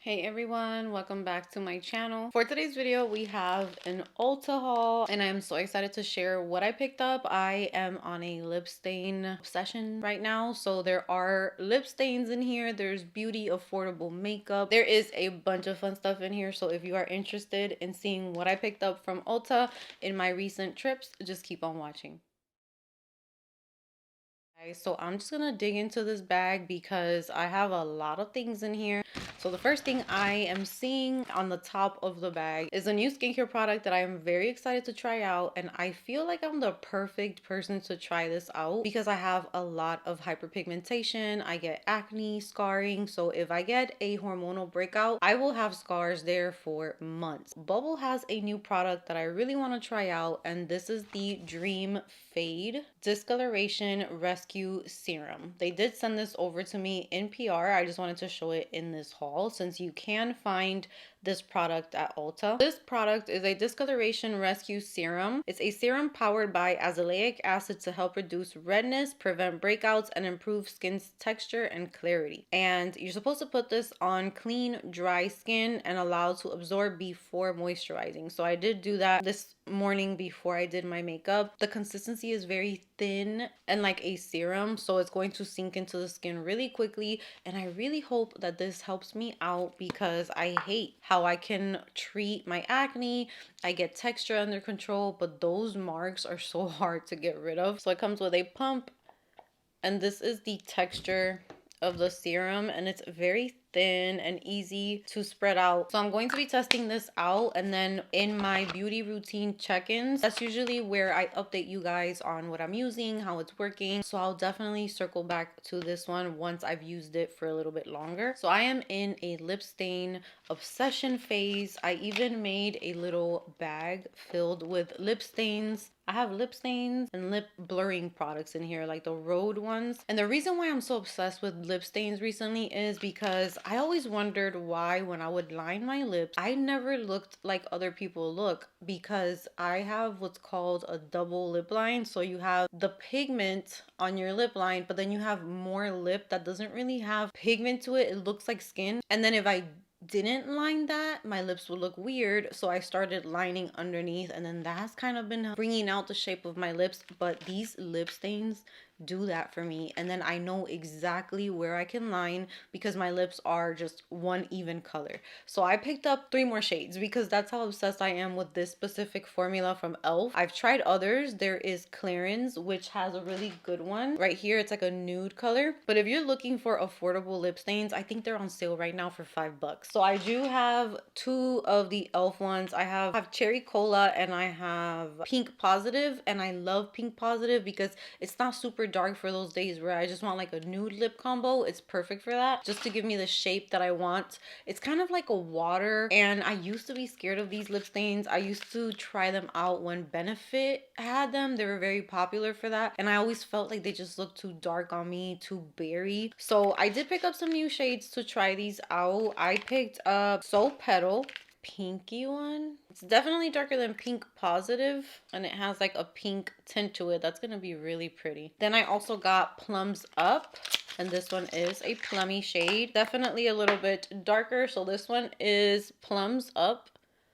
Hey everyone, welcome back to my channel. For today's video, we have an Ulta haul and I'm so excited to share what I picked up. I am on a lip stain obsession right now. So there are lip stains in here. There's beauty, affordable makeup. There is a bunch of fun stuff in here. So if you are interested in seeing what I picked up from Ulta in my recent trips, just keep on watching. Okay, so I'm just gonna dig into this bag because I have a lot of things in here. So the first thing I am seeing on the top of the bag is a new skincare product that I am very excited to try out, and I feel like I'm the perfect person to try this out because I have a lot of hyperpigmentation. I get acne, scarring, so if I get a hormonal breakout, I will have scars there for months. Bubble has a new product that I really want to try out, and this is the Dream Fade Discoloration Rescue Serum. They did send this over to me in PR. I just wanted to show it in this haul since you can find this product at Ulta. This product is a discoloration rescue serum. It's a serum powered by azelaic acid to help reduce redness, prevent breakouts, and improve skin's texture and clarity. And you're supposed to put this on clean, dry skin and allow to absorb before moisturizing. So I did do that this morning before I did my makeup. The consistency is very thin and like a serum, so it's going to sink into the skin really quickly, and I really hope that this helps me out because I hate how I can treat my acne. I get texture under control, but those marks are so hard to get rid of. So it comes with a pump, and this is the texture of the serum, and it's very thin and easy to spread out. So I'm going to be testing this out, and then in my beauty routine check-ins, that's usually where I update you guys on what I'm using, how it's working. So I'll definitely circle back to this one once I've used it for a little bit longer. So I am in a lip stain obsession phase. I even made a little bag filled with lip stains. I have lip stains and lip blurring products in here, like the Rhode ones. And the reason why I'm so obsessed with lip stains recently is because I always wondered why when I would line my lips, I never looked like other people look, because I have what's called a double lip line. So you have the pigment on your lip line, but then you have more lip that doesn't really have pigment to it. It looks like skin. And then if I didn't line that, my lips would look weird, so I started lining underneath, and then that's kind of been bringing out the shape of my lips. But these lip stains do that for me, and then I know exactly where I can line because my lips are just one even color. So I picked up 3 more shades because that's how obsessed I am with this specific formula from e.l.f. I've tried others. There is Clarins, which has a really good one right here. It's like a nude color, but if you're looking for affordable lip stains, I think they're on sale right now for $5. So I do have 2 of the e.l.f. ones. I have Cherry Cola and I have Pink Positive, and I love Pink Positive because it's not super dark for those days where I just want like a nude lip combo. It's perfect for that, just to give me the shape that I want. It's kind of like a water, and I used to be scared of these lip stains. I used to try them out when Benefit had them. They were very popular for that, and I always felt like they just looked too dark on me, too berry. So I did pick up some new shades to try these out. I picked up Soul Petal, pinky one. It's definitely darker than Pink Positive, and it has like a pink tint to it. That's gonna be really pretty. Then I also got Plums Up, and this one is a plummy shade, definitely a little bit darker. So this one is Plums Up.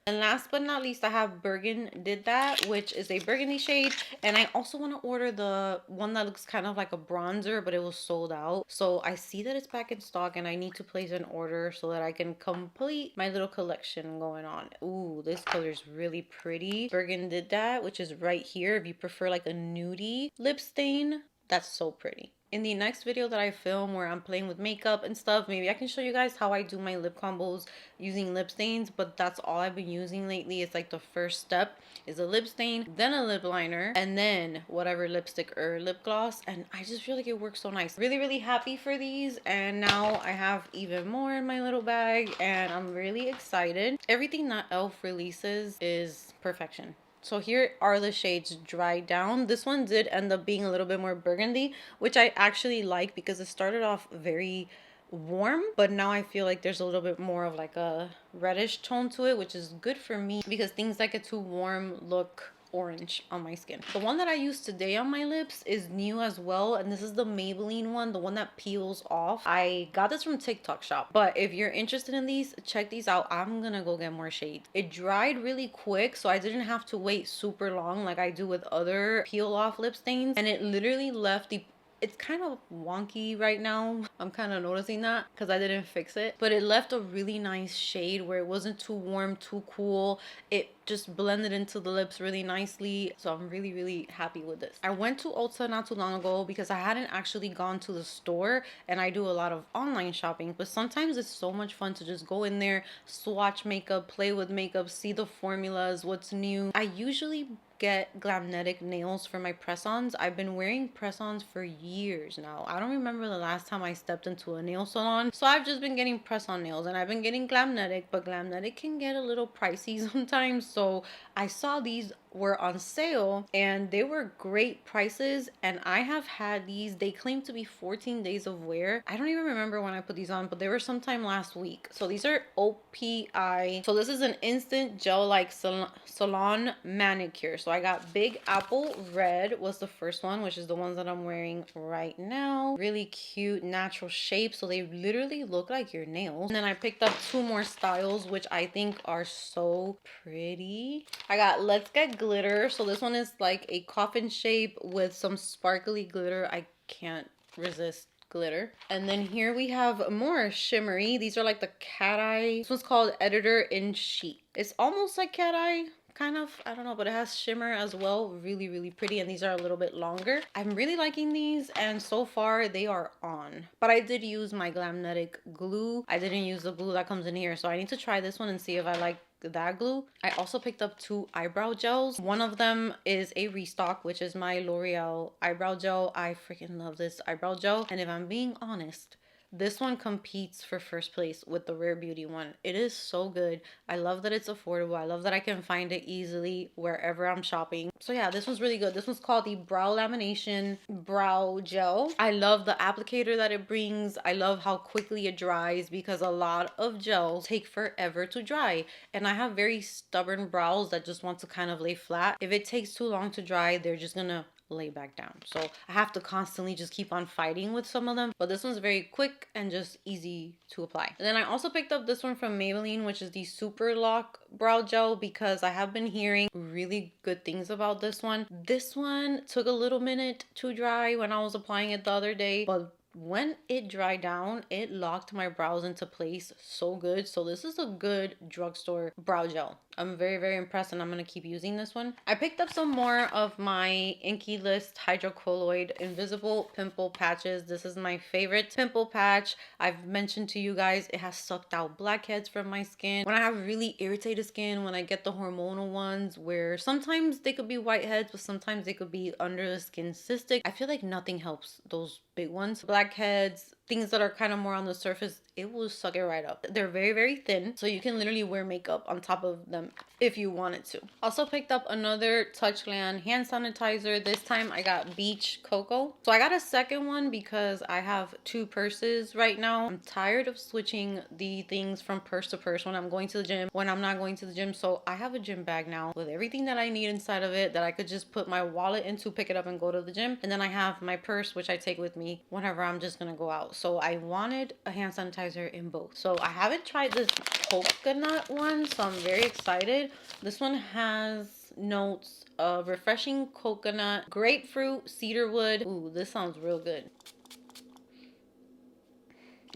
And last but not least, I have Bergen Did That, which is a burgundy shade. And I also want to order the one that looks kind of like a bronzer, but it was sold out. So I see that it's back in stock, and I need to place an order so that I can complete my little collection going on. Ooh, this color is really pretty. Bergen Did That, which is right here. If you prefer like a nudie lip stain, that's so pretty. In the next video that I film where I'm playing with makeup and stuff, maybe I can show you guys how I do my lip combos using lip stains, but that's all I've been using lately. It's like the first step is a lip stain, then a lip liner, and then whatever lipstick or lip gloss, and I just feel like it works so nice. Really happy for these, and now I have even more in my little bag, and I'm really excited. Everything that e.l.f. releases is perfection. So here are the shades dried down. This one did end up being a little bit more burgundy, which I actually like because it started off very warm, but now I feel like there's a little bit more of like a reddish tone to it, which is good for me because things that get too warm look orange on my skin. The one that I use today on my lips is new as well, and this is the Maybelline one, the one that peels off. I got this from TikTok shop, but if you're interested in these, check these out. I'm gonna go get more shades. It dried really quick, so I didn't have to wait super long like I do with other peel off lip stains, and it literally left the it's kind of wonky right now. I'm kind of noticing that because I didn't fix it. But it left a really nice shade where it wasn't too warm, too cool. It just blended into the lips really nicely. So I'm really, really happy with this. I went to Ulta not too long ago because I hadn't actually gone to the store, and I do a lot of online shopping. But sometimes it's so much fun to just go in there, swatch makeup, play with makeup, see the formulas, what's new. I usually get Glamnetic nails for my press-ons. I've been wearing press-ons for years now. I don't remember the last time I stepped into a nail salon. So I've just been getting press-on nails, and I've been getting Glamnetic, but Glamnetic can get a little pricey sometimes. So I saw these were on sale and they were great prices, and I have had these. They claim to be 14 days of wear. I don't even remember when I put these on, but they were sometime last week. So these are OPI. So this is an instant gel like salon manicure. So I got Big Apple Red was the first one, which is the ones that I'm wearing right now. Really cute natural shape, so they literally look like your nails. And then I picked up two more styles, which I think are so pretty. I got Let's Get Glitter. So this one is like a coffin shape with some sparkly glitter. I can't resist glitter. And then here we have more shimmery. These are like the cat eye. This one's called Editor in Sheet. It's almost like cat eye, kind of, I don't know, but it has shimmer as well. Really, really pretty. And these are a little bit longer. I'm really liking these, and so far they are on. But I did use my Glamnetic glue. I didn't use the glue that comes in here, so I need to try this one and see if I like that glue. I also picked up two eyebrow gels. One of them is a restock, which is my L'Oreal eyebrow gel. I freaking love this eyebrow gel, and if I'm being honest, this one competes for first place with the Rare Beauty one. It is so good. I love that it's affordable. I love that I can find it easily wherever I'm shopping. So yeah, this one's really good. This one's called the Brow Lamination Brow Gel. I love the applicator that it brings. I love how quickly it dries, because a lot of gels take forever to dry. And I have very stubborn brows that just want to kind of lay flat. If it takes too long to dry, they're just gonna lay back down. So I have to constantly just keep on fighting with some of them, but this one's very quick and just easy to apply. And then I also picked up this one from Maybelline, which is the Super Lock Brow Gel, because I have been hearing really good things about this one. This one took a little minute to dry when I was applying it the other day, but when it dried down, it locked my brows into place so good. So this is a good drugstore brow gel. I'm very, very impressed, and I'm going to keep using this one. I picked up some more of my Inkey List Hydrocolloid Invisible Pimple Patches. This is my favorite pimple patch. I've mentioned to you guys, it has sucked out blackheads from my skin. When I have really irritated skin, when I get the hormonal ones, where sometimes they could be whiteheads, but sometimes they could be under the skin cystic, I feel like nothing helps those big ones. Blackheads, things that are kind of more on the surface, it will suck it right up. They're very, very thin, so you can literally wear makeup on top of them if you wanted to. Also picked up another Touchland hand sanitizer. This time I got Beach Cocoa. So I got a second one because I have two purses right now. I'm tired of switching the things from purse to purse when I'm going to the gym, when I'm not going to the gym. So I have a gym bag now with everything that I need inside of it that I could just put my wallet into, pick it up and go to the gym. And then I have my purse, which I take with me whenever I'm just gonna go out. So I wanted a hand sanitizer in both. So I haven't tried this coconut one, so I'm very excited. This one has notes of refreshing coconut, grapefruit, cedarwood. Ooh, this sounds real good.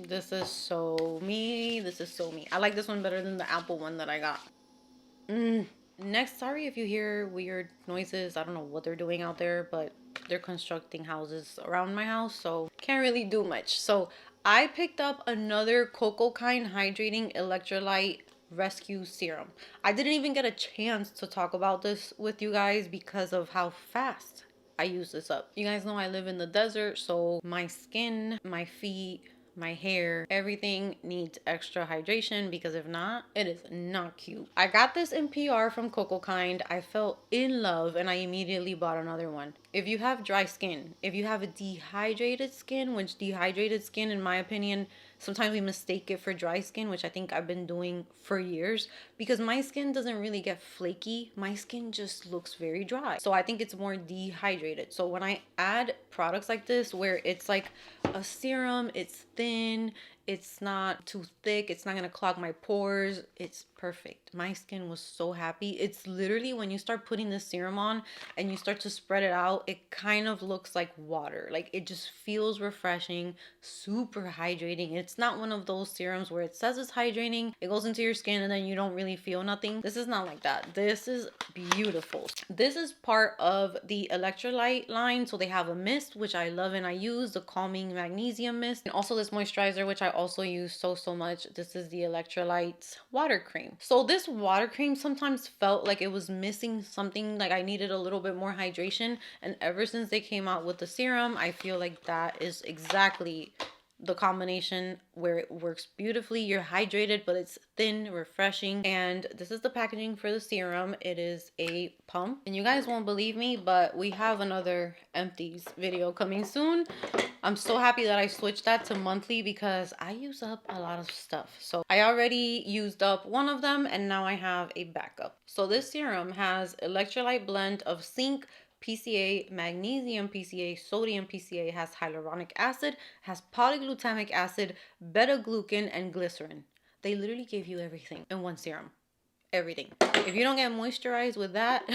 This is so me. This is so me. I like this one better than the apple one that I got. Next, sorry if you hear weird noises. I don't know what they're doing out there, but they're constructing houses around my house, so can't really do much. So I picked up another Coco Kind Hydrating Electrolyte Rescue Serum. I didn't even get a chance to talk about this with you guys because of how fast I use this up. You guys know I live in the desert, so my skin, my feet, my hair, everything needs extra hydration, because if not, it is not cute. I got this in PR from Coco Kind. I fell in love and I immediately bought another one. If you have dry skin, if you have a dehydrated skin, which dehydrated skin in my opinion Sometimes we mistake it for dry skin, which I think I've been doing for years, because my skin doesn't really get flaky. My skin just looks very dry. So I think it's more dehydrated. So when I add products like this, where it's like a serum, it's thin, it's not too thick, it's not gonna clog my pores, it's perfect. My skin was so happy. It's literally, when you start putting the serum on and you start to spread it out, it kind of looks like water. Like, it just feels refreshing, super hydrating. It's not one of those serums where it says it's hydrating, it goes into your skin, and then you don't really feel nothing. This is not like that. This is beautiful. This is part of the electrolyte line. So they have a mist, which I love and I use, the calming magnesium mist, and also this moisturizer, which I also use so much. This is the electrolyte water cream. So this water cream sometimes felt like it was missing something, like I needed a little bit more hydration, and ever since they came out with the serum, I feel like that is exactly the combination where it works beautifully. You're hydrated, but it's thin, refreshing. And this is the packaging for the serum. It is a pump, and you guys won't believe me, but we have another empties video coming soon. I'm so happy that I switched that to monthly because I use up a lot of stuff. So I already used up one of them, and now I have a backup. So this serum has electrolyte blend of zinc, PCA, magnesium PCA, sodium PCA, has hyaluronic acid, has polyglutamic acid, beta-glucan, and glycerin. They literally gave you everything in one serum. Everything. If you don't get moisturized with that,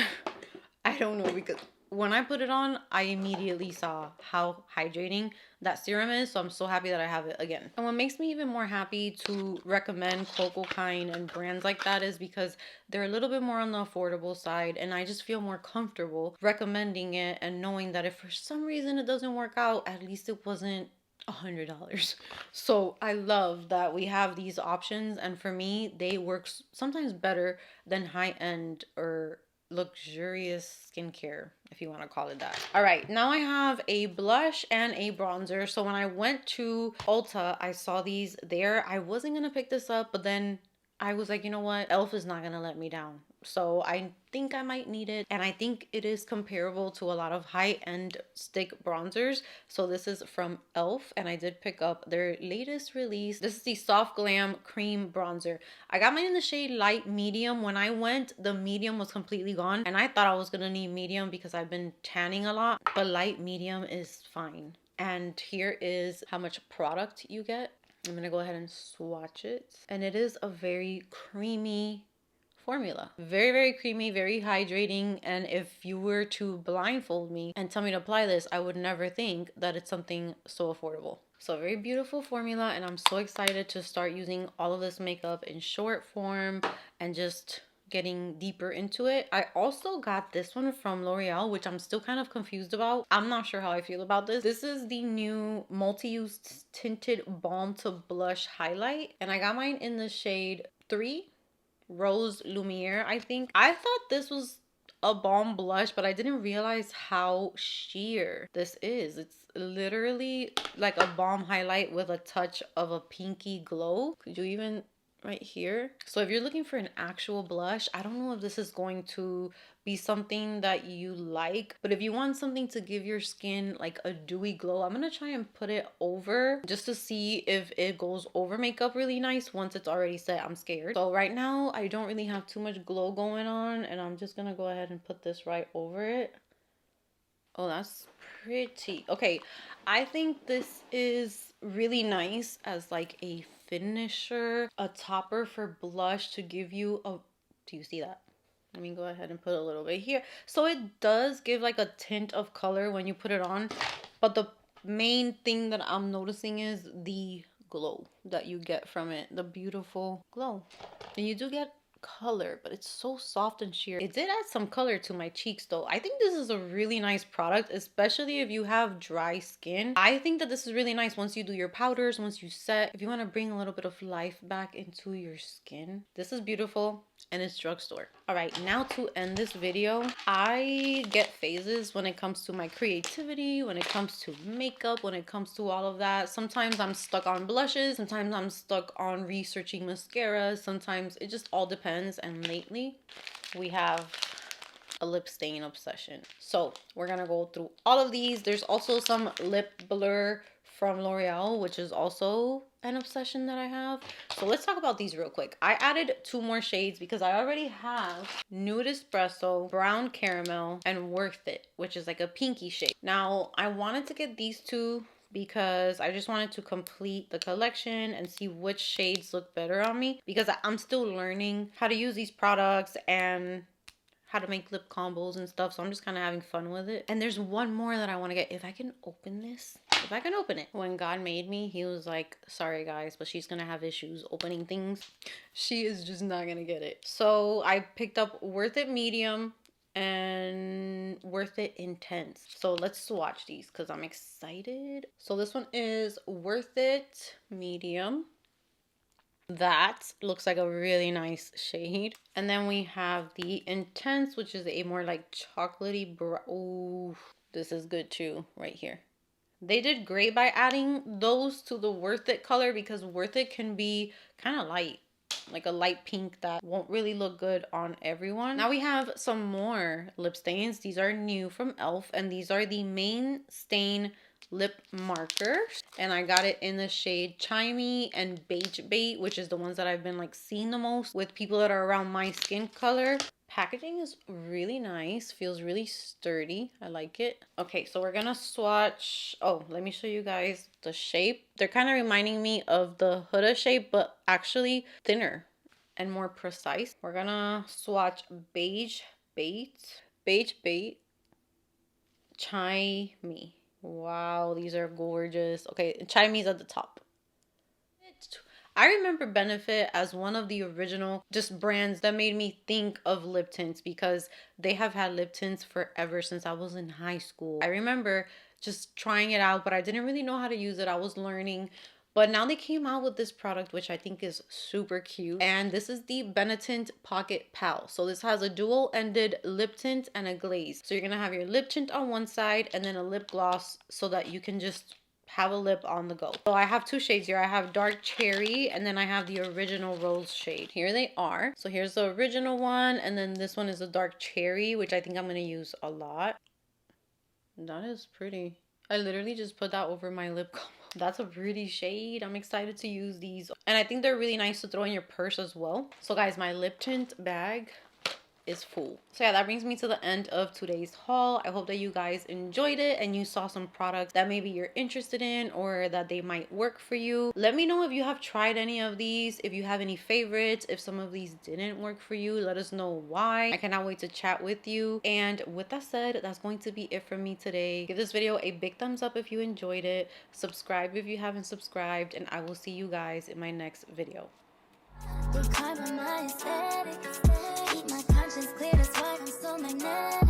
I don't know, because when I put it on, I immediately saw how hydrating that serum is. So I'm so happy that I have it again. And what makes me even more happy to recommend Coco Kind and brands like that is because they're a little bit more on the affordable side, and I just feel more comfortable recommending it and knowing that if for some reason it doesn't work out, at least it wasn't $100. So I love that we have these options, and for me, they work sometimes better than high-end or luxurious skincare, if you want to call it that. All right, now I have a blush and a bronzer. So when I went to Ulta, I saw these there. I wasn't gonna pick this up, but then I was like, you know what, elf is not gonna let me down. So I think I might need it, and I think it is comparable to a lot of high-end stick bronzers. So this is from elf, and I did pick up their latest release. This is the Soft Glam Cream Bronzer. I got mine in the shade light medium. When I went, the medium was completely gone, and I thought I was gonna need medium because I've been tanning a lot, but light medium is fine. And here is how much product you get. I'm gonna go ahead and swatch it, and it is a very creamy formula. Very creamy, very hydrating, and if you were to blindfold me and tell me to apply this, I would never think that it's something so affordable. So a very beautiful formula, and I'm so excited to start using all of this makeup in short form and just getting deeper into it. I also got this one from L'Oreal, which I'm still kind of confused about. I'm not sure how I feel about this. This is the new multi-use tinted balm to blush highlight, and I got mine in the shade 3 Rose Lumiere, I think. I thought this was a balm blush, but I didn't realize how sheer this is. It's literally like a balm highlight with a touch of a pinky glow. Could you even right here? So if you're looking for an actual blush, I don't know if this is going to be something that you like, but if you want something to give your skin like a dewy glow, I'm gonna try and put it over just to see if it goes over makeup really nice once it's already set. I'm scared. So right now I don't really have too much glow going on, and I'm just gonna go ahead and put this right over it. Oh, that's pretty. Okay, I think this is really nice as like a finisher, a topper for blush to give you a, do you see that? Let me go ahead and put a little bit here. So it does give like a tint of color when you put it on, but the main thing that I'm noticing is the glow that you get from it, the beautiful glow. And you do get color, but it's so soft and sheer. It did add some color to my cheeks though. I think this is a really nice product, especially if you have dry skin. I think that this is really nice once you do your powders, once you set, if you want to bring a little bit of life back into your skin. This is beautiful, and it's drugstore. All right, now to end this video, I get phases when it comes to my creativity, when it comes to makeup, when it comes to all of that. Sometimes I'm stuck on blushes, sometimes I'm stuck on researching mascaras, sometimes it just all depends. And lately we have a lip stain obsession. So we're gonna go through all of these. There's also some lip blur from L'Oreal, which is also an obsession that I have. So let's talk about these real quick. I added 2 more shades because I already have Nude Espresso, Brown Caramel, and Worth It, which is like a pinky shade. Now, I wanted to get these 2 because I just wanted to complete the collection and see which shades look better on me, because I'm still learning how to use these products and how to make lip combos and stuff. So I'm just kind of having fun with it. And there's one more that I want to get. If I can open this, if I can open it. When God made me, he was like, sorry guys, but she's gonna have issues opening things. She is just not gonna get it. So I picked up Worth It Medium and Worth It Intense. So let's swatch these because I'm excited. So this one is Worth It Medium. That looks like a really nice shade. And then we have the Intense, which is a more like chocolatey brown. Ooh, this is good too, right here. They did great by adding those to the Worth It color, because Worth It can be kind of light, like a light pink that won't really look good on everyone. Now we have some more lip stains. These are new from e.l.f. and these are the Main Stain lip markers, and I got it in the shade Chimey and Beige Bait, which is the ones that I've been like seeing the most with people that are around my skin color. Packaging is really nice, feels really sturdy. I like it. Okay, so we're gonna swatch. Oh, let me show you guys the shape. They're kind of reminding me of the Huda shape, but actually thinner and more precise. We're gonna swatch Beige Bait, Chimey. Wow, these are gorgeous. Okay, Chinese at the top. I remember Benefit as one of the original just brands that made me think of lip tints, because they have had lip tints forever, since I was in high school. I remember just trying it out, but I didn't really know how to use it. I was learning. But now they came out with this product, which I think is super cute. And this is the Benetint Pocket Pal. So this has a dual-ended lip tint and a glaze. So you're going to have your lip tint on one side and then a lip gloss, so that you can just have a lip on the go. So I have 2 shades here. I have Dark Cherry and then I have the original Rose shade. Here they are. So here's the original one, and then this one is a Dark Cherry, which I think I'm going to use a lot. That is pretty. I literally just put that over my lip combo. That's a pretty shade. I'm excited to use these. And I think they're really nice to throw in your purse as well. So guys, my lip tint bag is full. So yeah, that brings me to the end of today's haul. I hope that you guys enjoyed it and you saw some products that maybe you're interested in or that they might work for you. Let me know if you have tried any of these, if you have any favorites, if some of these didn't work for you. Let us know why. I cannot wait to chat with you. And with that said, that's going to be it from me today. Give this video a big thumbs up if you enjoyed it. Subscribe if you haven't subscribed, and I will see you guys in my next video. Keep my conscience clear, that's why I'm so magnetic.